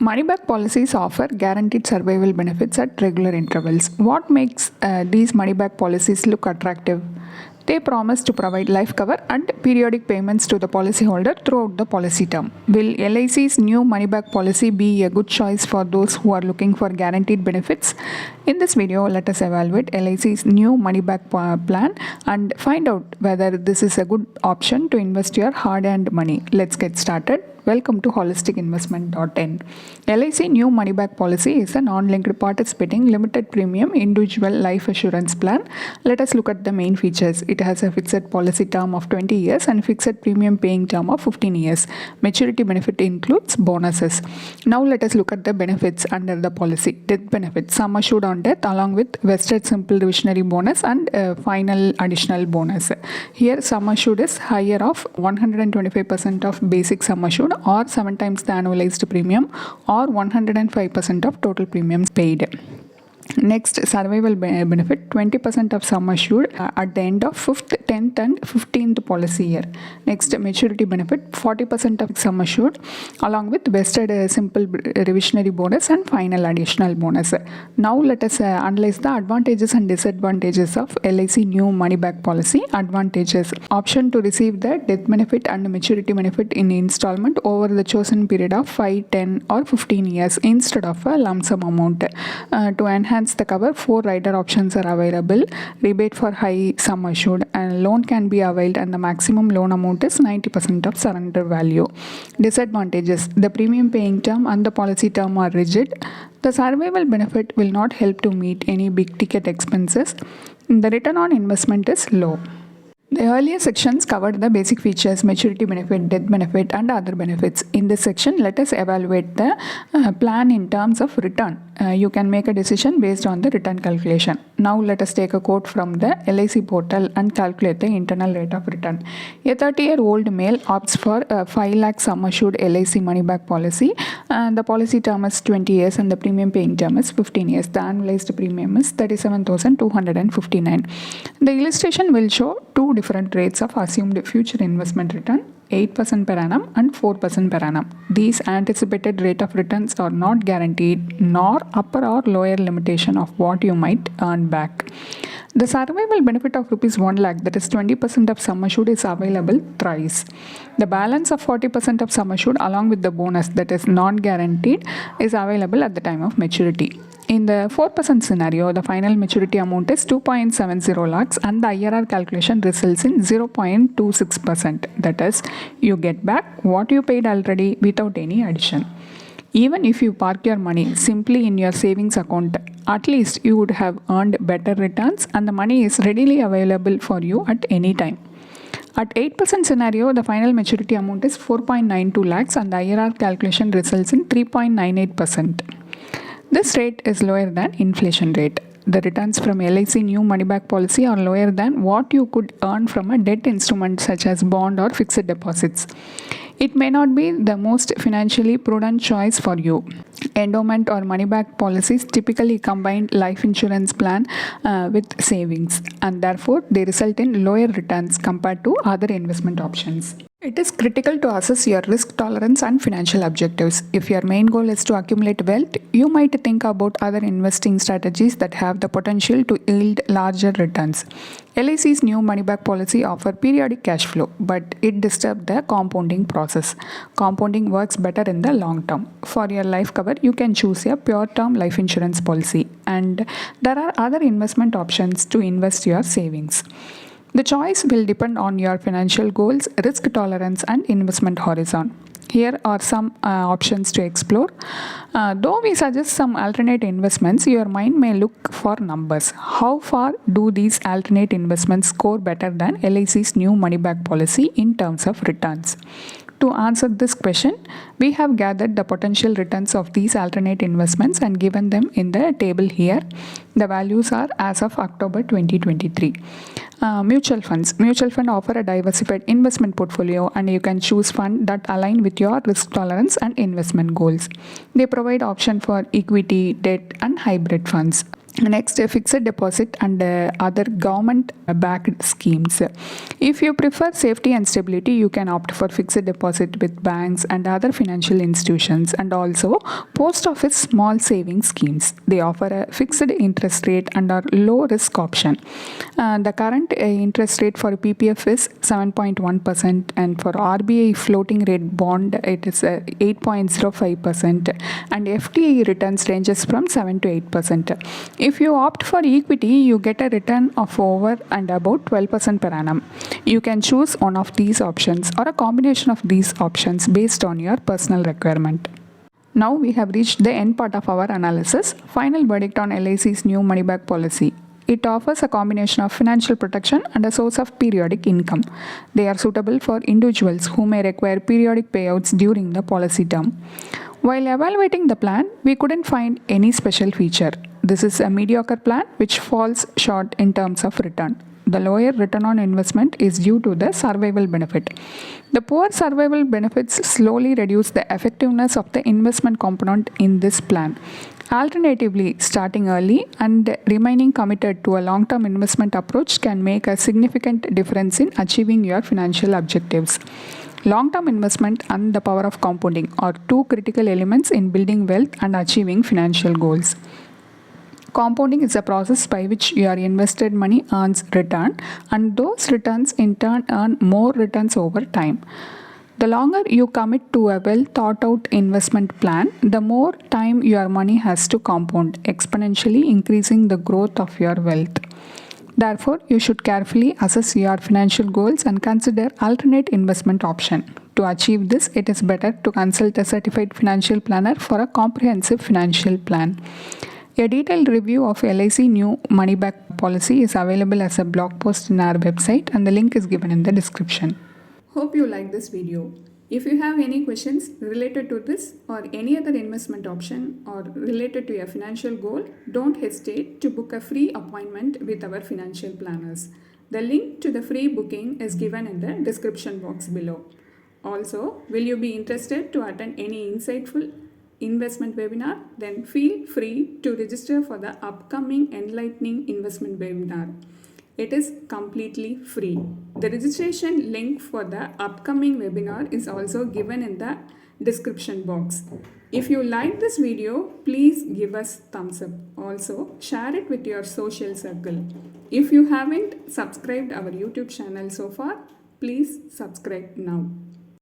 Money back policies offer guaranteed survival benefits at regular intervals. What makes these money back policies look attractive? They promise to provide life cover and periodic payments to the policyholder throughout the policy term. Will LIC's new money back policy be a good choice for those who are looking for guaranteed benefits? In this video, let us evaluate LIC's new money back plan and find out whether this is a good option to invest your hard-earned money. Let's get started. Welcome to holisticinvestment.in. LIC new money back policy is a non-linked participating limited premium individual life assurance plan. Let us look at the main features. It has a fixed policy term of 20 years and fixed premium paying term of 15 years. Maturity benefit includes bonuses. Now let us look at the benefits under the policy. Death benefit, sum assured on death along with vested simple revisionary bonus and final additional bonus. Here sum assured is higher of 125% of basic sum assured or 7 times the annualized premium or 105% of total premiums paid. Next, survival benefit, 20% of sum assured at the end of 5th, 10th and 15th policy year. Next, maturity benefit, 40% of sum assured along with vested simple revisionary bonus and final additional bonus. Now let us analyze the advantages and disadvantages of LIC new money back policy. Advantages: option to receive the death benefit and maturity benefit in installment over the chosen period of 5, 10 or 15 years instead of a lump sum amount. To enhance the cover, 4 rider options are available. Rebate for high sum assured, and loan can be availed and the maximum loan amount is 90% of surrender value. Disadvantages: the premium paying term and the policy term are rigid. The survival benefit will not help to meet any big ticket expenses. The return on investment is low. The earlier sections covered the basic features, maturity benefit, death benefit and other benefits. In this section, let us evaluate the plan in terms of return. You can make a decision based on the return calculation. Now let us take a quote from the LIC portal and calculate the internal rate of return. A 30-year-old male opts for a 5 lakh sum assured LIC money back policy, and the policy term is 20 years and the premium paying term is 15 years. The annualized premium is 37,259. The illustration will show two different rates of assumed future investment return, 8% per annum and 4% per annum. These anticipated rate of returns are not guaranteed nor upper or lower limitation of what you might earn back. The survival benefit of rupees 1 lakh, that is 20% of sum assured, is available thrice. The balance of 40% of sum assured along with the bonus, that is non-guaranteed, is available at the time of maturity. In the 4% scenario, the final maturity amount is 2.70 lakhs and the IRR calculation results in 0.26%. That is, you get back what you paid already without any addition. Even if you park your money simply in your savings account, at least you would have earned better returns and the money is readily available for you at any time. At 8% scenario, the final maturity amount is 4.92 lakhs and the IRR calculation results in 3.98%. This rate is lower than inflation rate. The returns from LIC new money back policy are lower than what you could earn from a debt instrument such as bond or fixed deposits. It may not be the most financially prudent choice for you. Endowment or money back policies typically combine life insurance plan with savings, and therefore they result in lower returns compared to other investment options. It is critical to assess your risk tolerance and financial objectives. If your main goal is to accumulate wealth, you might think about other investing strategies that have the potential to yield larger returns. LIC's new money back policy offers periodic cash flow, but it disturbs the compounding process. Compounding works better in the long term. For your life cover, you can choose a pure term life insurance policy, and there are other investment options to invest your savings. The choice will depend on your financial goals, risk tolerance, and investment horizon. Here are some options to explore. Though we suggest some alternate investments, your mind may look for numbers. How far do these alternate investments score better than LIC's new money back policy in terms of returns? To answer this question, we have gathered the potential returns of these alternate investments and given them in the table here. The values are as of October 2023. Mutual funds. Mutual fund offer a diversified investment portfolio and you can choose funds that align with your risk tolerance and investment goals. They provide option for equity, debt and hybrid funds. Next, a fixed deposit and other government backed schemes. If you prefer safety and stability, you can opt for fixed deposit with banks and other financial institutions, and also post office small savings schemes. They offer a fixed interest rate and are low risk option. The current interest rate for PPF is 7.1%, and for RBI floating rate bond it is 8.05%, and FDI returns ranges from 7 to 8%. If you opt for equity, you get a return of over and about 12% per annum. You can choose one of these options or a combination of these options based on your personal requirement. Now we have reached the end part of our analysis. Final verdict on LIC's new money back policy. It offers a combination of financial protection and a source of periodic income. They are suitable for individuals who may require periodic payouts during the policy term. While evaluating the plan, we couldn't find any special feature. This is a mediocre plan which falls short in terms of return. The lower return on investment is due to the survival benefit. The poor survival benefits slowly reduce the effectiveness of the investment component in this plan. Alternatively, starting early and remaining committed to a long-term investment approach can make a significant difference in achieving your financial objectives. Long-term investment and the power of compounding are two critical elements in building wealth and achieving financial goals. Compounding is a process by which your invested money earns return, and those returns in turn earn more returns over time. The longer you commit to a well thought out investment plan, the more time your money has to compound, exponentially increasing the growth of your wealth. Therefore, you should carefully assess your financial goals and consider alternate investment option. To achieve this, it is better to consult a certified financial planner for a comprehensive financial plan. A detailed review of LIC new money back policy is available as a blog post in our website, and the link is given in the description. Hope you like this video. If you have any questions related to this or any other investment option or related to your financial goal, don't hesitate to book a free appointment with our financial planners. The link to the free booking is given in the description box below. Also, will you be interested to attend any insightful investment webinar? Then feel free to register for the upcoming enlightening investment webinar. It is completely free. The registration link for the upcoming webinar is also given in the description box. If you like this video, please give us thumbs up. Also, share it with your social circle. If you haven't subscribed our YouTube channel so far, please subscribe now.